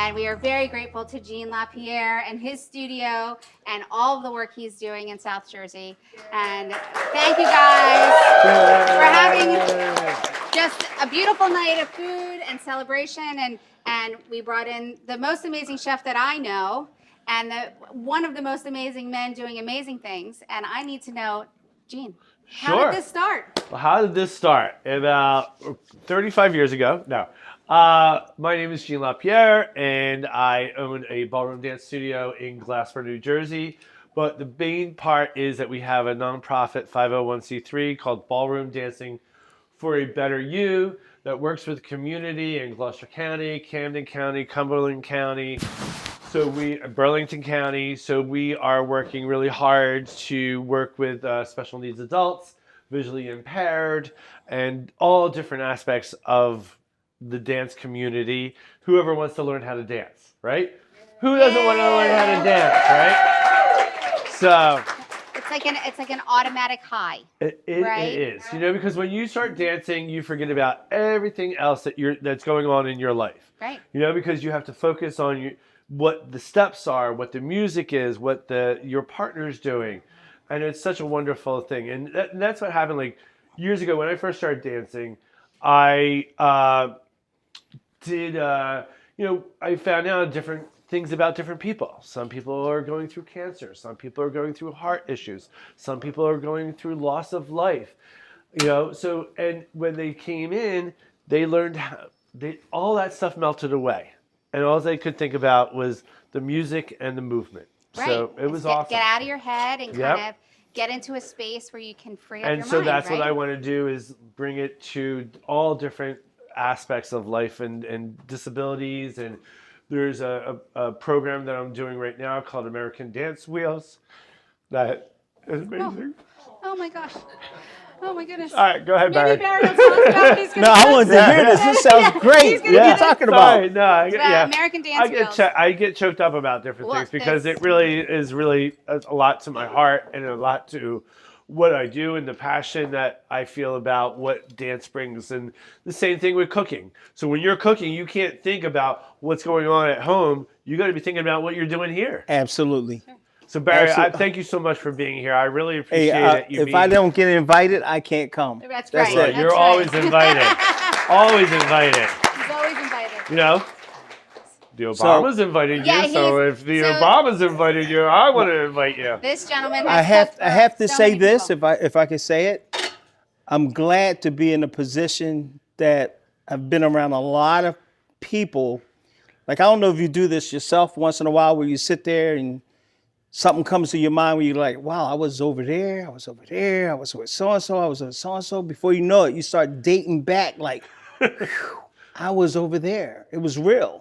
And we are very grateful to Jean Lapierre and his studio and all of the work he's doing in South Jersey. And thank you guys for having just a beautiful night of food and celebration. And we brought in the most amazing chef that I know and one of the most amazing men doing amazing things. And I need to know, Jean, how did this start? Well, how did this start? About 35 years ago. No. My name is Jean Lapierre, and I own a ballroom dance studio in Glassboro, New Jersey. But the main part is that we have a nonprofit 501c3 called Ballroom Dancing for a Better You that works with the community in Gloucester County, Camden County, Cumberland County, Burlington County. So we are working really hard to work with special needs adults, visually impaired, and all different aspects of the dance community. Whoever wants to learn how to dance, right? Who doesn't want to learn how to dance, right? So it's like an automatic high. It is, because when you start dancing, you forget about everything else that's going on in your life. Right. Because you have to focus on what the steps are, what the music is, what your partner's doing. And it's such a wonderful thing. And that's what happened like years ago when I first started dancing. I I found out different things about different people. Some people are going through cancer. Some people are going through heart issues. Some people are going through loss of life. So, and when they came in, they learned all that stuff melted away. And all they could think about was the music and the movement. Right. So it was awesome. Get out of your head and kind of get into a space where you can free up your mind. And so that's what I want to do is bring it to all different aspects of life and disabilities. And there's a program that I'm doing right now called American Dance Wheels that is amazing. Oh my gosh. Oh my goodness. All right, go ahead, Barry. Maybe Barry will tell us about it. No, I wanted to hear this. This sounds great. What are you talking about? Sorry, no, American Dance Wheels. I get choked up about different things because it really is a lot to my heart and a lot to what I do and the passion that I feel about what dance brings. And the same thing with cooking. So when you're cooking, you can't think about what's going on at home. You got to be thinking about what you're doing here. Absolutely. So Barry, thank you so much for being here. I really appreciate it. If I don't get invited, I can't come. That's right. Well, you're always invited. Always invited. He's always invited. The Obamas invited you, so if the Obamas invited you, I want to invite you. This gentleman I have to say this, people. if I can say it. I'm glad to be in a position that I've been around a lot of people. Like, I don't know if you do this yourself once in a while where you sit there and something comes to your mind where you're like, wow, I was over there, I was over there, I was with so-and-so, I was with so-and-so. Before you know it, you start dating back like, I was over there. It was real.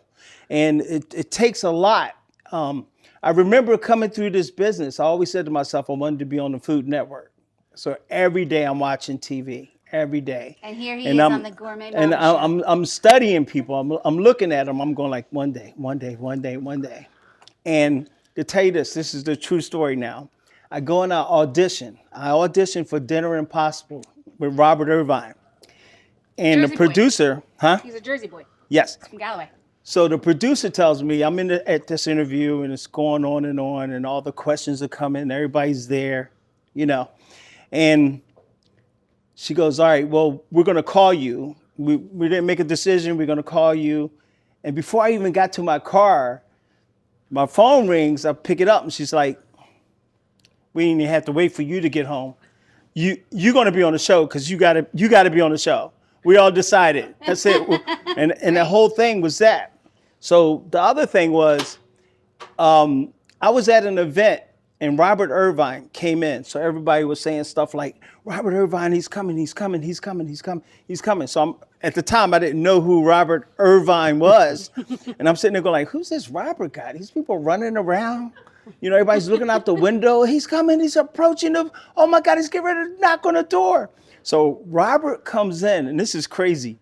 And it takes a lot. I remember coming through this business, I always said to myself, I wanted to be on the Food Network. So every day I'm watching TV, every day. And here he is on the Gourmet Mama And Show. I'm studying people. I'm looking at them. I'm going like one day. And to tell you this is the true story now. I go and I audition. I auditioned for Dinner Impossible with Robert Irvine. And Jersey the producer, boy. He's a Jersey boy. Yes. From Galloway. So the producer tells me, I'm at this interview and it's going on and all the questions are coming, everybody's there, And she goes, all right, well, we're going to call you. We didn't make a decision. We're going to call you. And before I even got to my car, my phone rings. I pick it up and she's like, we didn't even have to wait for you to get home. You're going to be on the show because you got to be on the show. We all decided. That's it. And the whole thing was that. So the other thing was, I was at an event and Robert Irvine came in. So everybody was saying stuff like, Robert Irvine, he's coming. So at the time, I didn't know who Robert Irvine was. And I'm sitting there going like, who's this Robert guy? These people running around. Everybody's looking out the window. He's coming, he's approaching. Oh my God, he's getting ready to knock on the door. So Robert comes in, and this is crazy.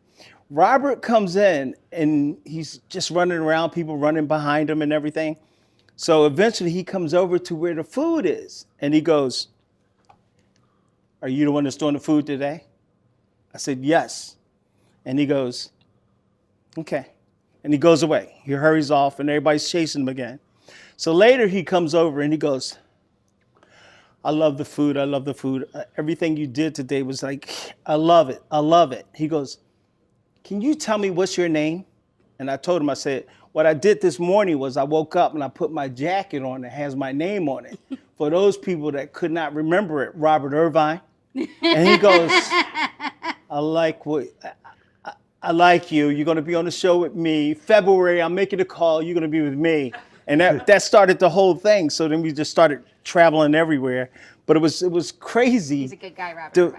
Robert comes in and he's just running around, people running behind him and everything. So eventually he comes over to where the food is and he goes, are you the one that's doing the food today? I said, yes. And he goes, okay. And he goes away. He hurries off, and everybody's chasing him again. So later he comes over and he goes, I love the food. I love the food. Everything you did today was like, I love it. I love it. He goes, can you tell me what's your name? And I told him, I said, what I did this morning was I woke up and I put my jacket on that has my name on it. For those people that could not remember it, Robert Irvine. And he goes, I like you. You're going to be on the show with me. February, I'm making a call. You're going to be with me. And that started the whole thing. So then we just started traveling everywhere. But it was crazy. He's a good guy, Robert.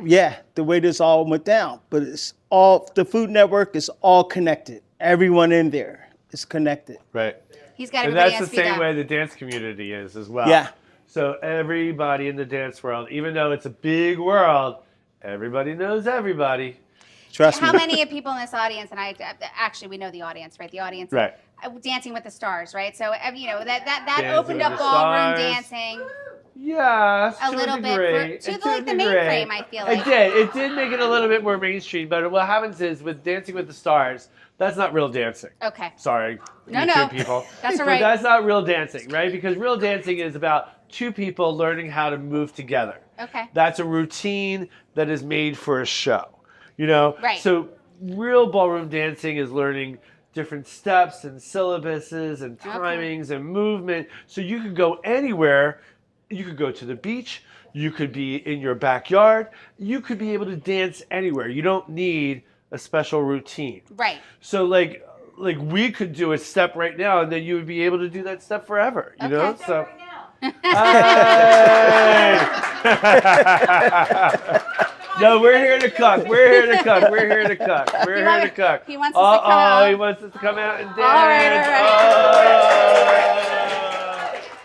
The way this all went down. But it's all, the Food Network is all connected. Everyone in there is connected. Right. He's got and everybody that's the same way the dance community is as well. Yeah. So everybody in the dance world, even though it's a big world, everybody knows everybody. Trust me. How many people in this audience, and actually we know the audience, right? The audience. Right. Dancing with the Stars, right? So, you know, that Dancing opened with up the ballroom Stars. dancing Yes, a to little a bit degree. to like the mainframe, I feel like. It did make it a little bit more mainstream, but what happens is with Dancing with the Stars, that's not real dancing. Okay. Sorry, No, YouTube people. That's all But right. that's not real dancing, right? Because real dancing is about two people learning how to move together. Okay. That's a routine that is made for a show, you know? Right. So real ballroom dancing is learning different steps and syllabuses and timings and movement. So you could go anywhere. You could go to the beach. You could be in your backyard. You could be able to dance anywhere. You don't need a special routine. Right. So like we could do a step right now, and then you would be able to do that step forever. You know? Okay. So. No, we're here to cook. We're here to cook. We're here to cook. We're here to cook. He wants us to come out. He wants us to come out and dance. All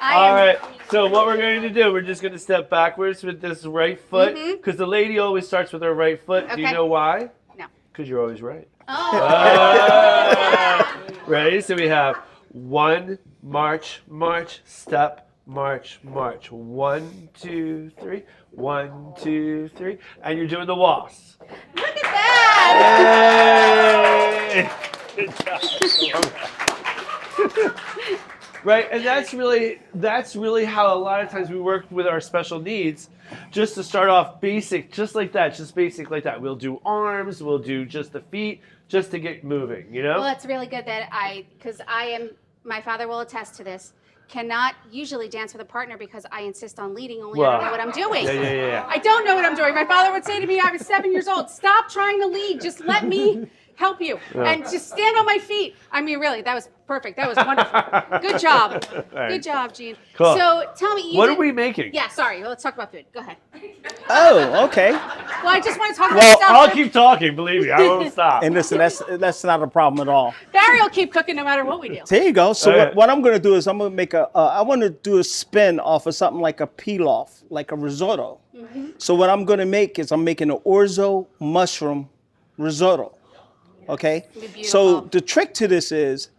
right. All right. So what we're going to do, we're just going to step backwards with this right foot, because the lady always starts with her right foot. Do you Okay. know why? No. Because you're always right. Oh. Ready? So we have 1, march, march, step, march, march. 1, 2, 3. 1, 2, 3. And you're doing the waltz. Look at that. Yay! Good job. Right, and that's really how a lot of times we work with our special needs, just to start off basic, just like that, just basic like that. We'll do arms, we'll do just the feet, just to get moving, you know? Well, it's really good that my father will attest to this, cannot usually dance with a partner because I insist on leading, only I don't know what I'm doing. Yeah. I don't know what I'm doing. My father would say to me, I was 7 years old, stop trying to lead, just let me help you, and just stand on my feet. I mean, really, that was perfect. That was wonderful. Good job. Good job, Gene. Cool. So tell me, What are we making? Yeah, sorry. Well, let's talk about food. Go ahead. Oh, okay. Well, I just want to talk about Well, stuff. I'll keep talking, believe me, I won't stop. And listen, that's not a problem at all. Barry will keep cooking no matter what we do. There you go. So Okay. what I'm going to do is I'm going to make I want to do a spin off of something like a pilaf, like a risotto. So what I'm going to make is I'm making an orzo mushroom risotto. Okay. So the trick to this is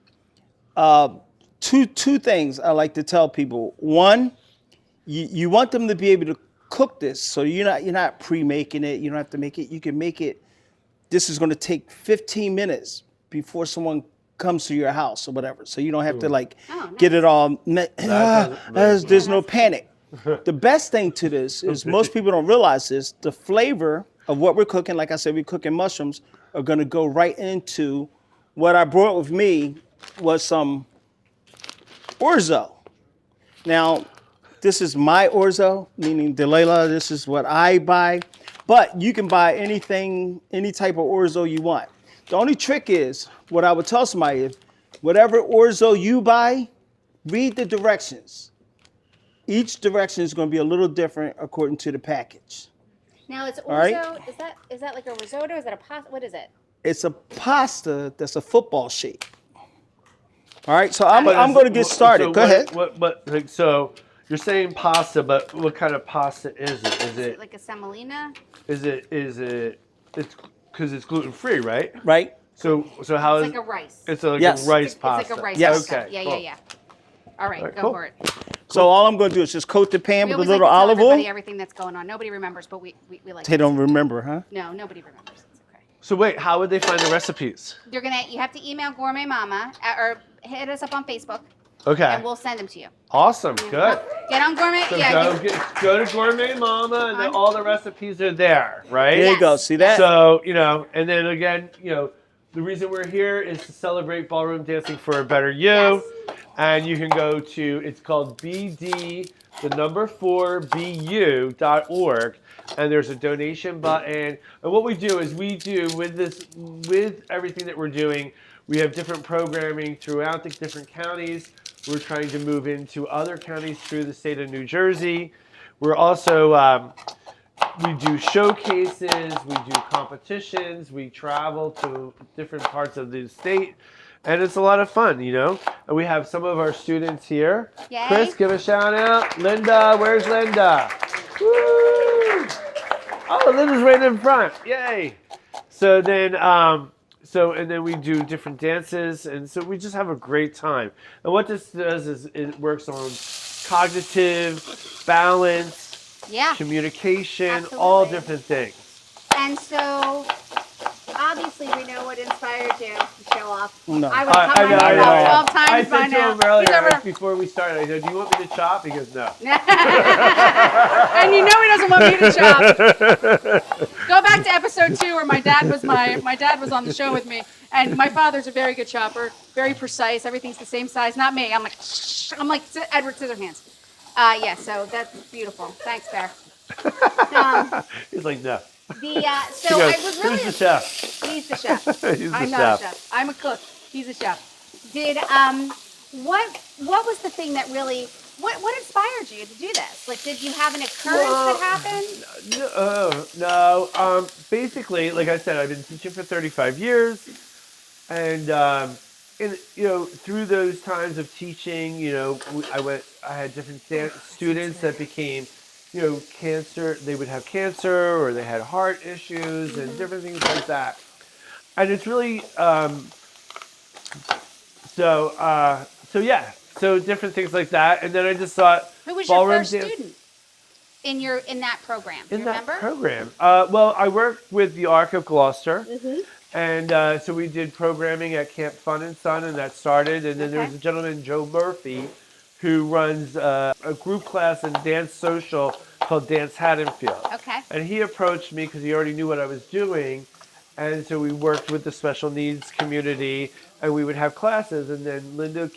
two things I like to tell people. One, you want them to be able to cook this, so you're not pre-making it. You don't have to make it. You can make it. This is going to take 15 minutes before someone comes to your house or whatever. So you don't have to get it all. There's no panic. The best thing to this is most people don't realize this. The flavor of what we're cooking, like I said, we're cooking mushrooms, are going to go right into what I brought with me was some orzo. Now, this is my orzo, meaning Delilah, this is what I buy. But you can buy anything, any type of orzo you want. The only trick is, what I would tell somebody is, whatever orzo you buy, read the directions. Each direction is going to be a little different according to the package. Now it's orzo. All right. Is that like a risotto? Is that a pasta? What is it? It's a pasta that's a football shape. All right, so I'm going to get started. So Go ahead. So you're saying pasta, but what kind of pasta is it? Is it like a semolina? It's because it's gluten free, right? Right. So how is It's like a rice. It's like Yes. a rice It's pasta. like a rice Yes. pasta. Okay. Yeah, cool. yeah. All right, go cool. for it. So all I'm going to do is just coat the pan We with a always little like to tell olive everybody oil. everything that's going on. Nobody remembers, but we like They it. don't remember, huh? No, nobody remembers. It's okay. So wait, how would they find the recipes? You have to email Gourmet Mama or hit us up on Facebook, Okay. and we'll send them to you. Awesome. Good. Get on Gourmet. So Yeah. go to Gourmet Mama, and then all the recipes are there, right? There you go. See that? So, and then again, the reason we're here is to celebrate ballroom dancing for a better you. Yes. And you can go to, it's called bd4bu.org, and there's a donation button. And what we do is with everything that we're doing, we have different programming throughout the different counties. We're trying to move into other counties through the state of New Jersey. We're also, we do showcases, we do competitions, we travel to different parts of the state, and it's a lot of fun, And we have some of our students here. Yay. Chris, give a shout out. Linda, where's Linda? Woo! Oh, Linda's right in front. Yay! So then, and then we do different dances, and so we just have a great time. And what this does is it works on cognitive, balance, communication, all different things. And so, obviously, we know what inspired you to show off. No. I would come on here about 12 times I by said to now. him earlier, before we started, I said, "Do you want me to chop?" He goes, "No." And he doesn't want me to chop. Go back to episode 2 where my dad was on the show with me, and my father's a very good chopper, very precise. Everything's the same size. Not me. I'm like Edward Scissorhands. So that's beautiful. Thanks, Bear. He's like, "No." So I was really. Who's the chef? He's the chef. I'm not a chef. I'm a cook. He's a chef. What was the thing that really what inspired you to do this? Like, did you have an occurrence that happened? No. Basically, like I said, I've been teaching for 35 years, and through those times of teaching, I had different students that became, cancer. They would have cancer, or they had heart issues, and different things like that. And it's really so different things like that. And then I just thought, who was your first student in that program? Do you remember? That program. Well, I worked with the Arc of Gloucester. And so we did programming at Camp Fun and Sun, and that started. And then there was a gentleman, Joe Murphy, who runs a group class in Dance Social called Dance Haddonfield. Okay. And he approached me because he already knew what I was doing. And so we worked with the special needs community, and we would have classes. And then Linda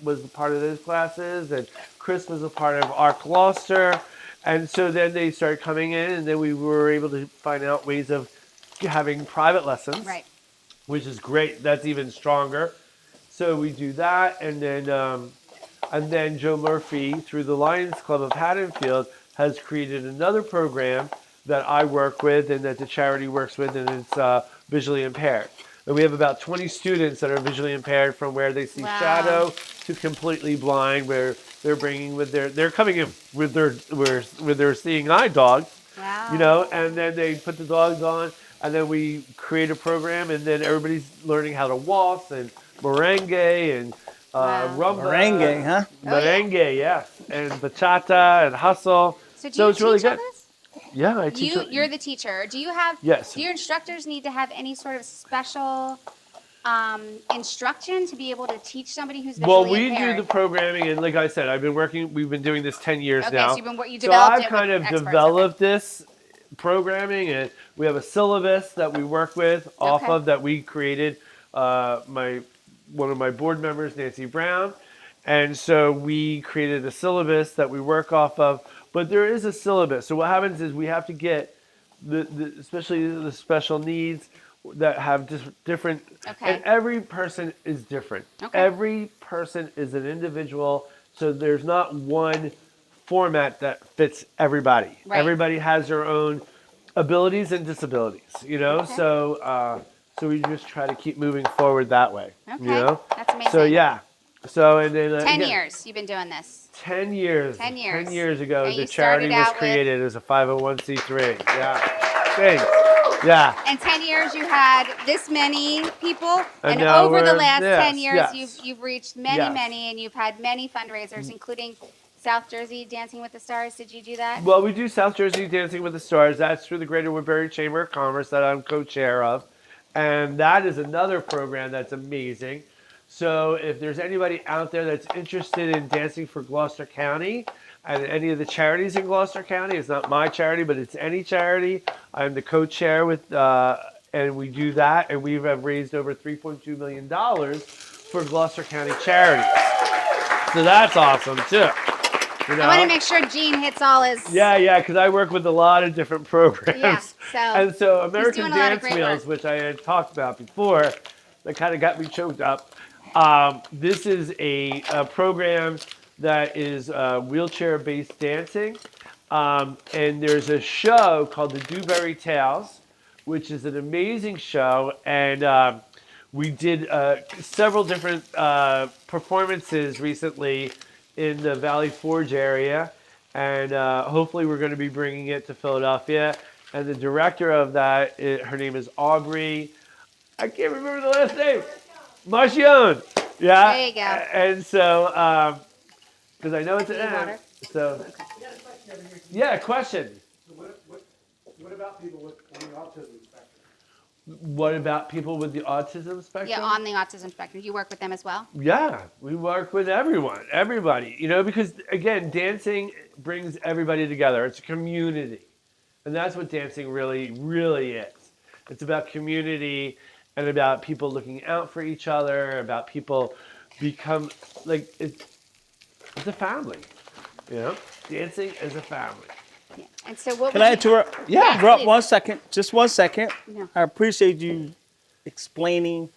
was a part of those classes, and Chris was a part of Arc Gloucester. And so then they started coming in, and then we were able to find out ways of having private lessons, right? Which is great. That's even stronger. So we do that, and then Joe Murphy, through the Lions Club of Haddonfield, has created another program that I work with and that the charity works with, and it's visually impaired. And we have about 20 students that are visually impaired, from where they see shadow to completely blind, where they're coming in with their seeing eye dogs, and then they put the dogs on, and then we create a program, and then everybody's learning how to waltz and merengue and rumba. Merengue, huh? Merengue, yes, and bachata and hustle. So do you it's really teach all good. this? Yeah, I teach. You're the teacher. Do you have? Yes. Do your instructors need to have any sort of special instruction to be able to teach somebody who's visually impaired? Well, we do the programming, and like I said, we've been doing this 10 years now. So you so developed I've kind of developed this programming, and we have a syllabus that we work with off of that we created. One of my board members, Nancy Brown, and so we created a syllabus that we work off of. But there is a syllabus. So what happens is we have to get especially the special needs that have different. And every person is different. Every person is an individual. So there's not one format that fits everybody. Right. Everybody has their own abilities and disabilities. So we just try to keep moving forward that way. That's amazing. So yeah. So and then 10 years you've been doing this. 10 years. 10 years. 10 years ago, and the charity was created as a 501c3. Yeah. Thanks. Yeah. And 10 years you had this many people, and over the last 10 years you've reached many, and you've had many fundraisers, including South Jersey Dancing with the Stars. Did you do that? Well, we do South Jersey Dancing with the Stars. That's through the Greater Woodbury Chamber of Commerce that I'm co-chair of. And that is another program that's amazing. So if there's anybody out there that's interested in dancing for Gloucester County and any of the charities in Gloucester County, it's not my charity, but it's any charity. I'm the co-chair with, and we do that, and we have raised over $3.2 million for Gloucester County charities. So that's awesome too. You know? I want to make sure Gene hits all his. Yeah, because I work with a lot of different programs. Yeah, so and so American doing a lot of Dance great Meals, work. which I had talked about before, that kind of got me choked up. This is a program that is wheelchair-based dancing. And there's a show called the Dewberry Tales, which is an amazing show. And we did several different performances recently in the Valley Forge area, and hopefully we're going to be bringing it to Philadelphia. And the director of that, her name is Aubrey. I can't remember the last name. Mashion. Yeah. There you go. And so, because I know it's an water? M. So, yeah, question. So what about people with on the autism spectrum? What about people with the autism spectrum? Yeah, on the autism spectrum. You work with them as well? Yeah, we work with everybody, you know, because again, dancing brings everybody together. It's a community. And that's what dancing really, really is. It's about community and about people looking out for each other, about people become, like, it's a family, you know? Dancing is a family. Yeah. And so what Can would I you- interrupt? Yeah, Interrupt please. 1 second. Just 1 second. No. I appreciate you explaining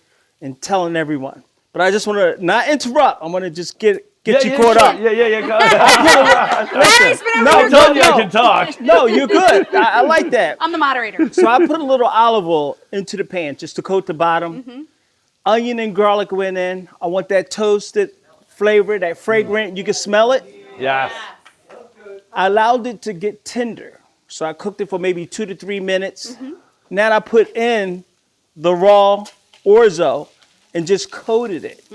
and telling everyone. But I just want to not interrupt. I want to just get you caught up. Yeah, go ahead. Larry's been over I here told you I going, can talk. No, you're good. I like that. I'm the moderator. So I put a little olive oil into the pan just to coat the bottom. Onion and garlic went in. I want that toasted flavor, that fragrant. You can smell it. Yes. I allowed it to get tender. So I cooked it for maybe 2 to 3 minutes. Now I put in the raw orzo and just coated it.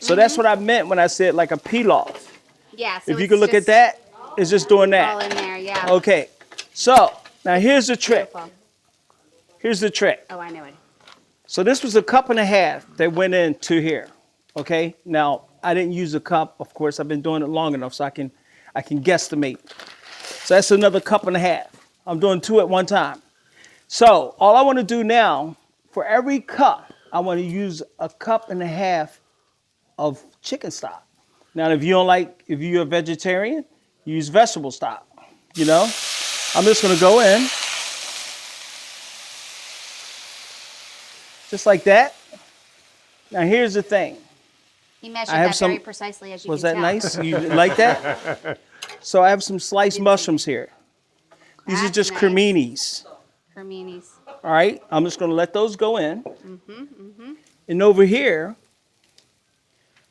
So that's what I meant when I said like a pilaf. Yeah, so If you it's can look at just that, it's just doing all that. in there, yeah. Okay. So now here's the trick. Beautiful. Here's the trick. Oh, I know it. So this was a cup and a half that went into here. Okay. Now I didn't use a cup. Of course, I've been doing it long enough so I can guesstimate. So that's another cup and a half. I'm doing 2 at one time. So all I want to do now, for every cup, I want to use a cup and a half of chicken stock. Now, if you're a vegetarian, use vegetable stock. You know, I'm just going to go in. Just like that. Now, here's the thing. He measured I have that some- very precisely, as you Was can that tell. nice? You like that? So I have some sliced mushrooms here. These are That's just nice. creminis. Creminis. All right, I'm just gonna let those go in. And over here,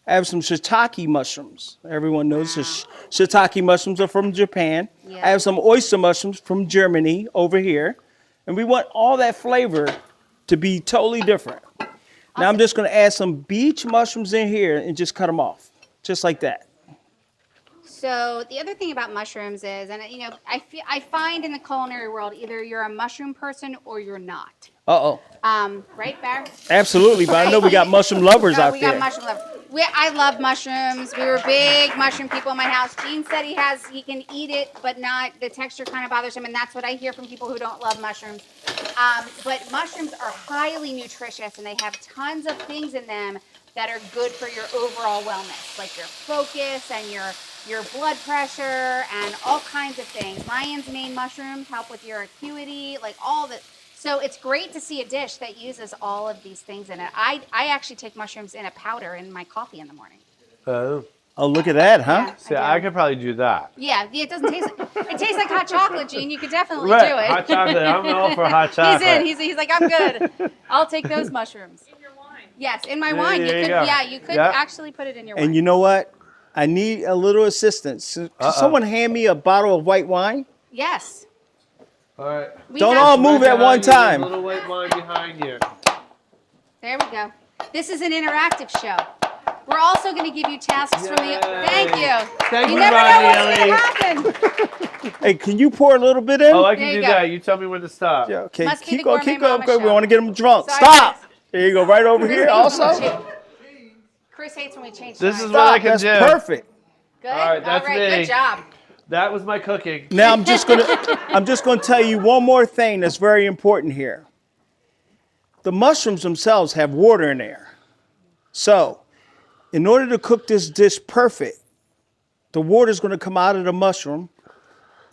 I have some shiitake mushrooms. Everyone knows shiitake mushrooms are from Japan. Yeah. I have some oyster mushrooms from Germany over here. And we want all that flavor to be totally different. Now I'm just gonna add some beach mushrooms in here and just cut them off, just like that. So the other thing about mushrooms is, and you know, I find in the culinary world, either you're a mushroom person or you're not. Uh-oh. Right, Bear? Absolutely, but I know we got mushroom lovers No, out we there. got mushroom lovers. I love mushrooms. We were big mushroom people in my house. Gene said he can eat it, but not the texture kind of bothers him, and that's what I hear from people who don't love mushrooms. But mushrooms are highly nutritious, and they have tons of things in them that are good for your overall wellness, like your focus and your blood pressure and all kinds of things. Lion's mane mushrooms help with your acuity, like all that. So it's great to see a dish that uses all of these things in it. I actually take mushrooms in a powder in my coffee in the morning. Oh, look at that, huh? Yeah, See, do. I could probably do that. Yeah, it doesn't taste. It tastes like hot chocolate, Gene. You could definitely Right, do it. hot chocolate. I'm all for hot chocolate. He's like, I'm good. I'll take those mushrooms. In your wine. Yes, in my wine. there you You could. go. Yeah, you could Yep. actually put it in your And wine. you know what? I need a little assistance. Could someone hand me a bottle of white wine? Yes. All right. We Don't have- all move at one Behind you, there's time. a little white wine behind you. There we go. This is an interactive show. We're also going to give you tasks from the. Yay. Thank you. Thank you, never know what's Ronnie. going to happen. Hey, can you pour a little bit in? Oh, I There can you do go. that. You tell me when to stop. Yeah, okay. Must be Keep the going, Gourmet keep going. Mama Good. We Show. want to get them drunk. Sorry, Stop. guys. There you go. Right over Chris here hates when we also. change- Chris hates when we change. This times. is what I Stop. can That's do. perfect. Good. All right, that's me. Good job. That was my cooking. Now I'm just gonna tell you one more thing that's very important here. The mushrooms themselves have water in there. So, in order to cook this dish perfect, the water is going to come out of the mushroom,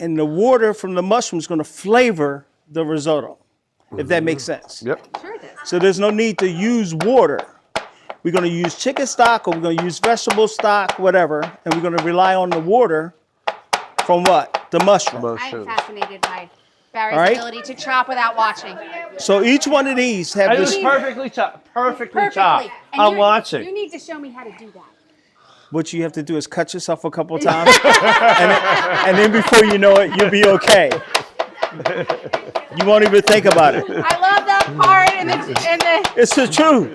and the water from the mushroom is going to flavor the risotto, if that makes sense. Yep. Sure it does. So there's no need to use water. We're going to use chicken stock, or we're going to use vegetable stock, whatever, and we're going to rely on the water from what? The mushroom. I'm fascinated by Barry's All right. ability to chop without watching. So each one of these have It was this. perfectly chopped. Perfectly Perfectly. chopped. And I'm you watching. You need to show me how to do that. What you have to do is cut yourself a couple times, and then before you know it, you'll be okay. You won't even think about it. I love that part in It's the truth.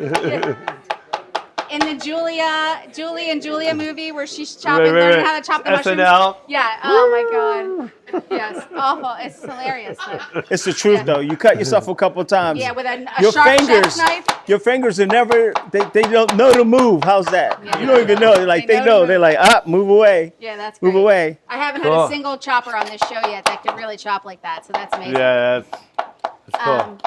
the Julie and Julia movie where she's chopping, learning how to chop the mushrooms. SNL. Yeah. Oh my God. Yes. Awful. It's hilarious. But It's the truth, though. You cut yourself a couple times. yeah, with a Your sharp chef's fingers, knife. your fingers are never. They don't know to move. How's that? Yeah. You don't even know. They're like They they know to know. move. They're like move away, Yeah, that's move great. away. I haven't had Cool. a single chopper on this show yet that could really chop like that, so that's amazing. Yeah, that's cool.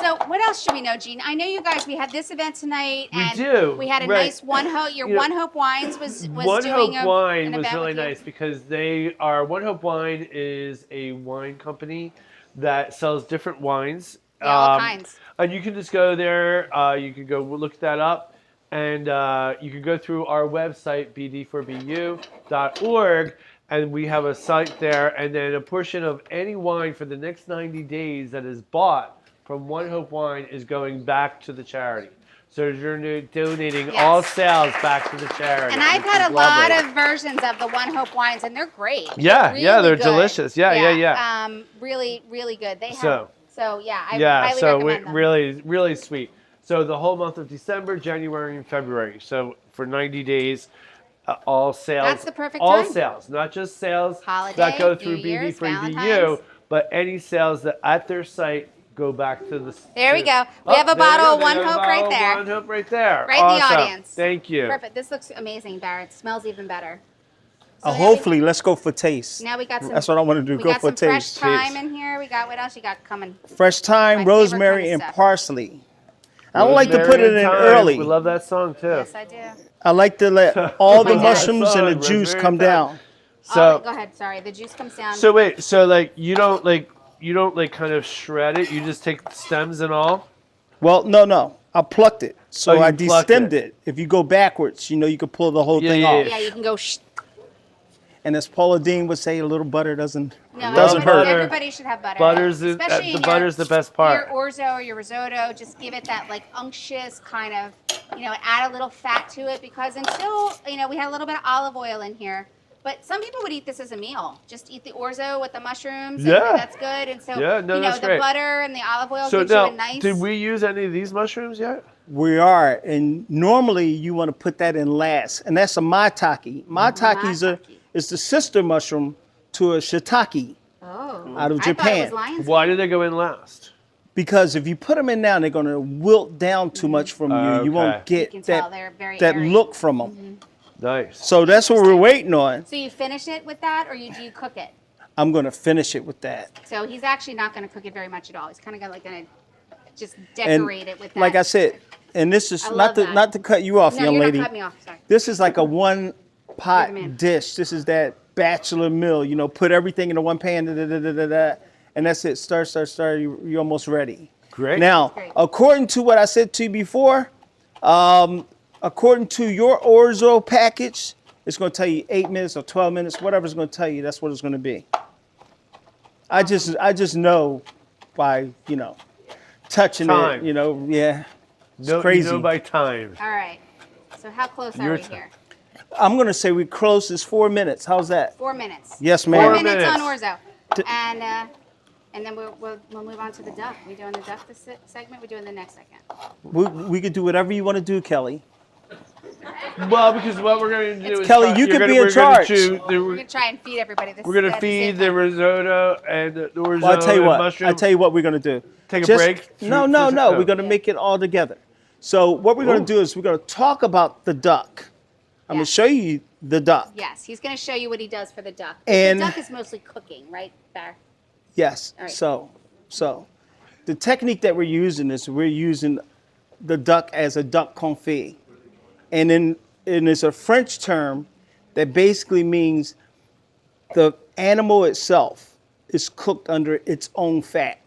So what else should we know, Gene? I know you guys. We had this event tonight, We and do, we had a right. nice One Hope. Your You know, One Hope Wines was One doing Hope Wine an was event really with you. nice because they are One Hope Wine is a wine company that sells different wines. Yeah, all kinds. And you can just go there. You can go look that up, and you can go through our website bd4bu.org, and we have a site there. And then a portion of any wine for the next 90 days that is bought from One Hope Wine is going back to the charity. So you're donating Yes. all sales back to the charity. And I've which had is a lot lovely. of versions of the One Hope wines, and they're great. Yeah, Really yeah, they're good. delicious. Yeah. Really, really good. They have. So- So yeah, I Yeah, highly so recommend them. really, really sweet. So the whole month of December, January, and February. So for 90 days, all sales. That's the perfect all time. sales, not just sales Holiday, that go New through Year's, BD4BU, Valentine's. but any sales that at their site go back to the. There we go. We have a bottle of One Hope right One there. Hope right there. Right in the Awesome. audience. Thank you. Perfect. This looks amazing, Barrett. It smells even better. So now Hopefully, let's go for taste. Now we got some. That's what I want to do. We Go got for some fresh taste. thyme in here. We got what else you got coming? Fresh thyme, My favorite rosemary, kind of and stuff. parsley. I don't like to put Rosemary it in and thyme. early. We love that song too. Yes, I do. I like to let all the my God. mushrooms and the Song, juice rosemary come and thyme. down. So Go ahead. Sorry, the juice comes down. So wait, so like you don't kind of shred it. You just take the stems and all. Well, no. I plucked it. So Oh, you I plucked destemmed it. it. If you go backwards, you can pull the whole Yeah, thing yeah, off. yeah, you can go. Shh. And as Paula Dean would say, a little butter doesn't No, doesn't everybody, hurt. everybody should have butter. Butter's the Especially in butter's the best part. Your orzo or your risotto, just give it that like unctuous kind of, add a little fat to it because until, we had a little bit of olive oil in here. But some people would eat this as a meal. Just eat the orzo with the mushrooms. Yeah. And that's good. And so, Yeah, no, that's the great. butter and the olive oil So gives you now, a nice. did we use any of these mushrooms yet? We are, and normally you want to put that in last, and that's a maitake. Maitake is the sister mushroom to a shiitake Oh. out of I thought it Japan. was lion's Why did they go in last? Because if you put them in now, they're going to wilt down too much from you. Okay. You won't You get can tell that they're very that airy. look from them. Nice. So that's what we're waiting on. So you finish it with that, or do you cook it? I'm going to finish it with that. So he's actually not going to cook it very much at all. He's kind of going to just And decorate it with that. like I said, and this is I not love to that. not to cut you off, no, young you're lady. not cutting me off. Sorry. This is like a one pot Give 'em in. dish. This is that bachelor meal. Put everything in the one pan, and that's it. Stir. You're almost ready. Great. Now, Great. according to what I said to you before, according to your orzo package, it's going to tell you 8 minutes or 12 minutes, whatever it's going to tell you. That's what it's going to be. I just know by touching Time. it. Yeah. It's No, crazy. You know by time. All right. So how close Your are we turn. here? I'm going to say we close this 4 minutes. How's that? 4 minutes. Yes, 4 ma'am. minutes on minutes. orzo, and then we'll move on to the duck. We doing the duck segment? We doing the next segment? We could do whatever you want to do, Kelly. Well, because what we're going to do is Kelly, you can be in charge. We're gonna try and feed everybody this. We're going to at the same feed the time. risotto and the risotto Well, I'll tell you and what. mushroom. I'll tell you what we're gonna do. Take a break? No. We're gonna make it all together. So what we're gonna do is we're gonna talk about the duck. I'm gonna Yes. show you the duck. Yes, he's gonna show you what he does for the duck. And- the duck is mostly cooking, right, Bar? Yes. All right. So the technique that we're using is we're using the duck as a duck confit, and it's a French term that basically means the animal itself is cooked under its own fat.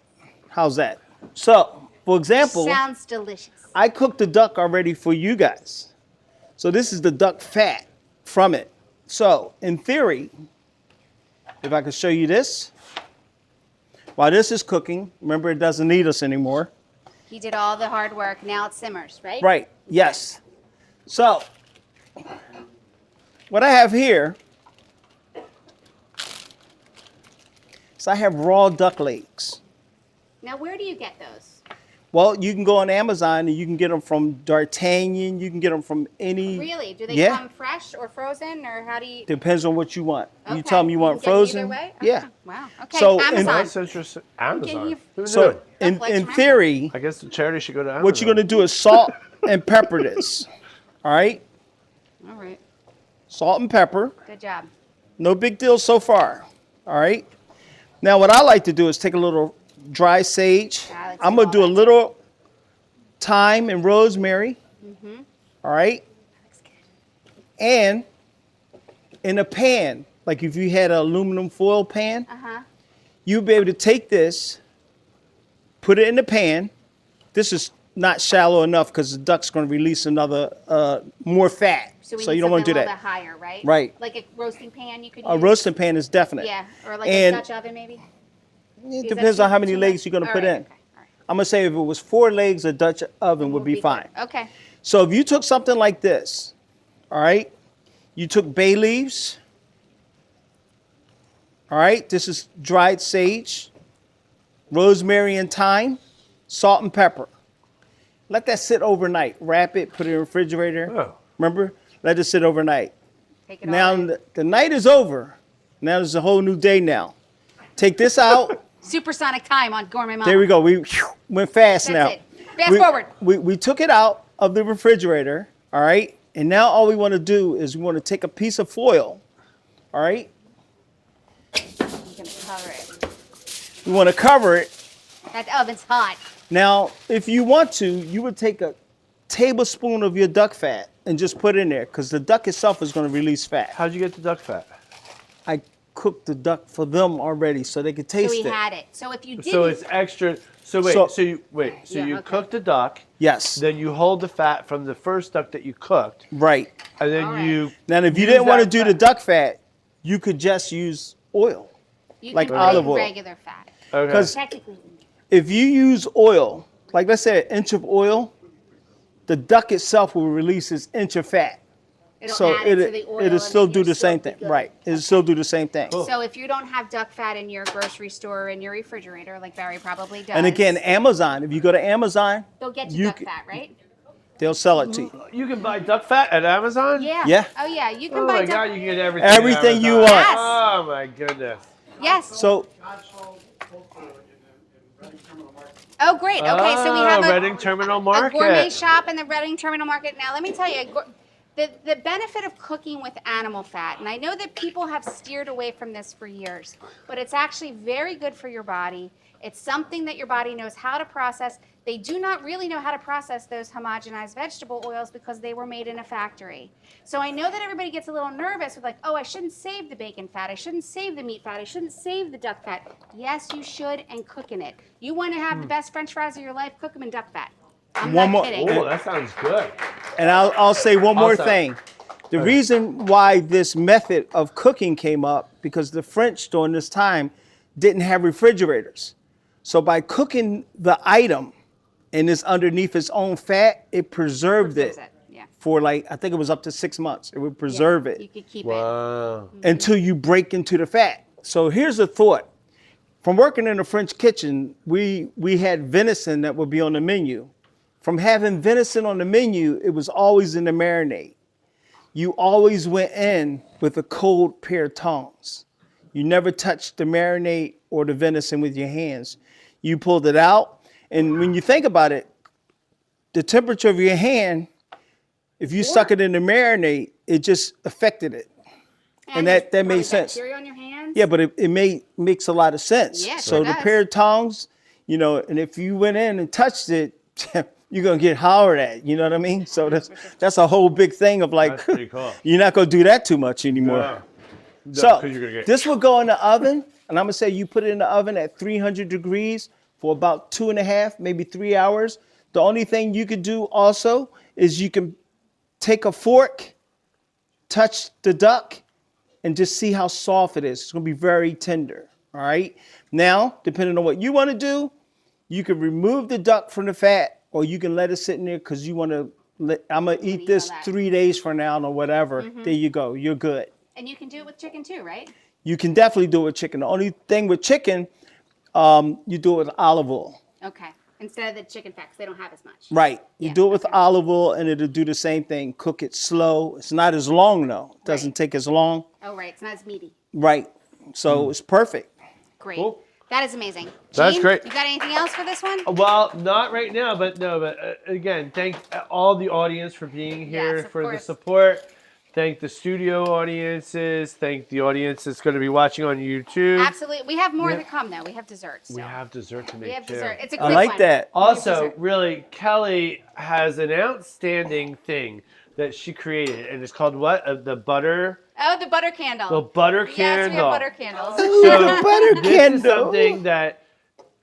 How's that? So, for example, Sounds delicious. I cooked the duck already for you guys. So this is the duck fat from it. So, in theory, if I could show you this, while this is cooking, remember it doesn't need us anymore. He did all the hard work. Now it simmers, right? Right, yes. So, what I have here is I have raw duck legs. Now, where do you get those? Well, you can go on Amazon and you can get them from D'Artagnan. You can get them from any. Really? Do they Yeah. come fresh or frozen, or how do you? Depends on what you want. You Okay. tell them you want can get 'em frozen. Either way? Yeah. Okay. Wow. Okay. So, in- Amazon. That's interesting. Amazon. you- Who knew? So, in Duck legs from theory, I guess the charity should go to Amazon. what you're going to do is salt and pepper this. All right? All right. Salt and pepper. Good job. No big deal so far. All right? Now, what I like to do is take a little dry sage. Yeah, let's I'm do going to all do a that. little thyme and rosemary. Mm-hmm. All right? And in a pan, like if you had an aluminum foil pan, Uh-huh. you'll be able to take this, put it in the pan. This is not shallow enough because the duck's going to release another, more fat. So we So need you don't want to something do a little that. bit higher, right? Right. Like a roasting pan you could A use? roasting pan is definite. Yeah, or like And a Dutch oven maybe? it Is that depends too- on how many too legs much? you're going to All put right, in. okay, all right. I'm going to say if it was 4 legs, a Dutch oven would be Good. fine. Okay. So if you took something like this, all right, you took bay leaves, all right, this is dried sage, rosemary and thyme, salt and pepper. Let that sit overnight. Wrap it, put it in the refrigerator. Oh. Remember? Let it sit overnight. Take it Now all in. the night is over. Now there's a whole new day now. Take this out. Supersonic time on Gourmet Mama. There we go. We went fast That's now. it. Fast forward. We took it out of the refrigerator, all right? And now all we want to do is we want to take a piece of foil, all right? You can cover it. We want to cover it. That oven's hot. Now, if you want to, you would take a tablespoon of your duck fat and just put it in there because the duck itself is going to release fat. How'd you get the duck fat? I cooked the duck for them already so they could So taste we it. had it. So if you didn't, So it's extra. So wait. So- So you Yeah, you okay. cook the duck. Yes, Then you hold the fat from the first duck that you cooked, right. and then All right. you. Now, if you use didn't want to that do the fat- duck fat, you could just use oil. you like can put olive in oil. regular fat. Okay. 'Cause- Technically, If you use oil, like let's say an inch of oil, the duck itself will release its inch of fat. it'll So add it to the oil. it'll and still then do you'll the same be thing. good. Right. It'll still do the same thing. So if you don't have duck fat in your grocery store or in your refrigerator, like Barry probably does, And again, Amazon, if you go to Amazon, they'll get you you duck c- fat, right? they'll sell it to you. You can buy duck fat at Amazon. Yeah. Yeah. Oh yeah, you can Oh buy my duck. God! You can get everything. Everything at you Amazon. want. Yes. Oh my goodness. Yes. So I sold coconut in Reading Terminal Market. Oh great. Okay, so we have Reading Terminal a Market. gourmet shop in the Reading Terminal Market. Now, let me tell you, the benefit of cooking with animal fat, and I know that people have steered away from this for years, but it's actually very good for your body. It's something that your body knows how to process. They do not really know how to process those homogenized vegetable oils because they were made in a factory. So I know that everybody gets a little nervous with like, oh, I shouldn't save the bacon fat. I shouldn't save the meat fat. I shouldn't save the duck fat. Yes, you should, and cook in it. You want to have the best French fries of your life, cook them in duck fat. I'm One not more- kidding. Oh, that sounds good. And I'll say one more Also- thing. The reason why this method of cooking came up because the French during this time didn't have refrigerators. So by cooking the item and it's underneath its own fat, it preserved it Preserves it, yeah. for like, I think it was up to 6 months. It would preserve You it could keep it. Wow. until you break into the fat. So here's a thought. From working in the French kitchen, we had venison that would be on the menu. From having venison on the menu, it was always in the marinade. you always went in with a cold pair of tongs. You never touched the marinade or the venison with your hands. You pulled it out, and when you think about it, the temperature of your hand, if you stuck it in the marinade, it just affected it. And that made sense. Bacteria on your hands? Yeah, but it makes a lot of sense. Yeah, so sure the does. pair of tongs, you know, and if you went in and touched it, you're gonna get hollered at. You know what I mean? So that's a whole big thing of like, That's pretty cool. you're not gonna do that too much anymore. No. No, So 'cause you're gonna get- this will go in the oven, and I'm gonna say you put it in the oven at 300 degrees for about 2.5, maybe 3 hours. The only thing you could do also is you can take a fork, touch the duck, and just see how soft it is. It's gonna be very tender. All right. Now, depending on what you want to do, you can remove the duck from the fat, or you can let it sit in there because you want to. I'm gonna eat eat this all that. 3 days from now or whatever. There you go. You're good. And you can do it with chicken too, right? You can definitely do it with chicken. The only thing with chicken, you do it with olive oil. Okay. Instead of the chicken fat, 'cause they don't have as much. Right. You Yeah, do it with olive oil, and it'll do the same thing. Cook it slow. It's not as long though. It doesn't Right. take as long. Oh, right. It's not as meaty. Right. So it's perfect. Great. Cool. That is amazing. That's Gene, great. You got anything else for this one? Well, not right now, but again, thank all the audience for being here, Yes, of for the course. support. Thank the studio audiences. Thank the audience that's going to be watching on YouTube. Absolutely. We have more to come, though. We have desserts. We have dessert to make We have too. dessert. It's a I quick like one. that. Also, dessert. really, Kelly has an outstanding thing that she created, and it's called what? The butter Oh, the butter candle. candle. Yes, we have butter candles. The butter This is candle. something that,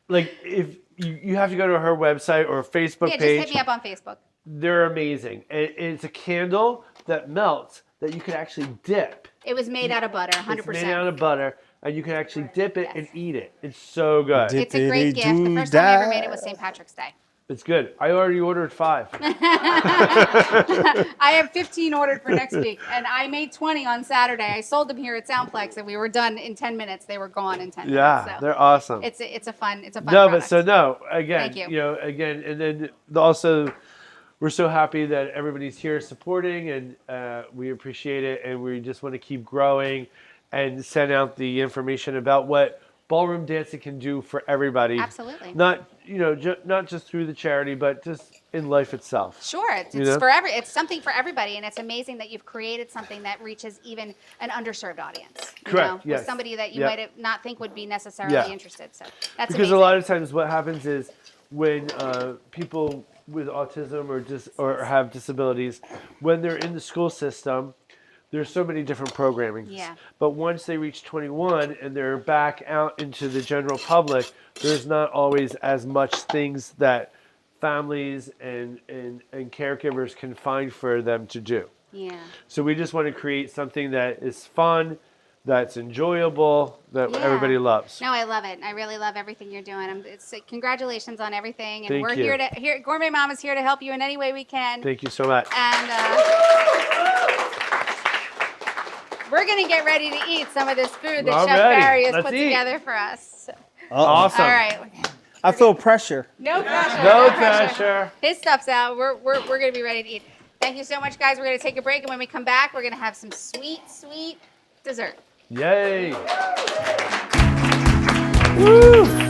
like, if you have to go to her website or Facebook Yeah, just page. hit me up on Facebook. They're amazing. It's a candle that melts that you can actually dip. It was made out of butter, It's 100%. made out of butter, and you can actually dip it and eat it. It's so good. Dip- It's a great gift. The first time I ever made it was St. Patrick's Day. It's good. I already ordered 5. I have 15 ordered for next week, and I made 20 on Saturday. I sold them here at SoundPlex, and we were done in 10 minutes. They were gone in 10 Yeah, minutes. So they're awesome. it's a fun No, product. but so no. Again, Thank you. you know, again, and then also, we're so happy that everybody's here supporting, and we appreciate it, and we just want to keep growing, and send out the information about what ballroom dancing can do for everybody. Absolutely. Not not just through the charity, but just in life itself. Sure, it's You know? it's something for everybody, and it's amazing that you've created something that reaches even an underserved audience. Correct, With yes. somebody that you Yep. might have not think would be necessarily Yeah. interested. So that's Because amazing. a lot of times, what happens is when people with autism or have disabilities, when they're in the school system, there's so many different programming. Yeah. But once they reach 21 and they're back out into the general public, there's not always as much things that families and caregivers can find for them to do. Yeah. So we just want to create something that is fun, that's enjoyable, that Yeah. everybody loves. No, I love it. I really love everything you're doing. Congratulations on everything, and Thank we're you. here. Gourmet Mama's here to help you in any way we can. Thank you so much. And we're gonna get ready to eat some of this food that All Chef right, Barry has let's put eat. together for us. Awesome. All right. I feel pressure. No pressure. No pressure. His stuff's out. We're gonna be ready to eat. Thank you so much, guys. We're gonna take a break, and when we come back, we're gonna have some sweet dessert. Yay. Woo!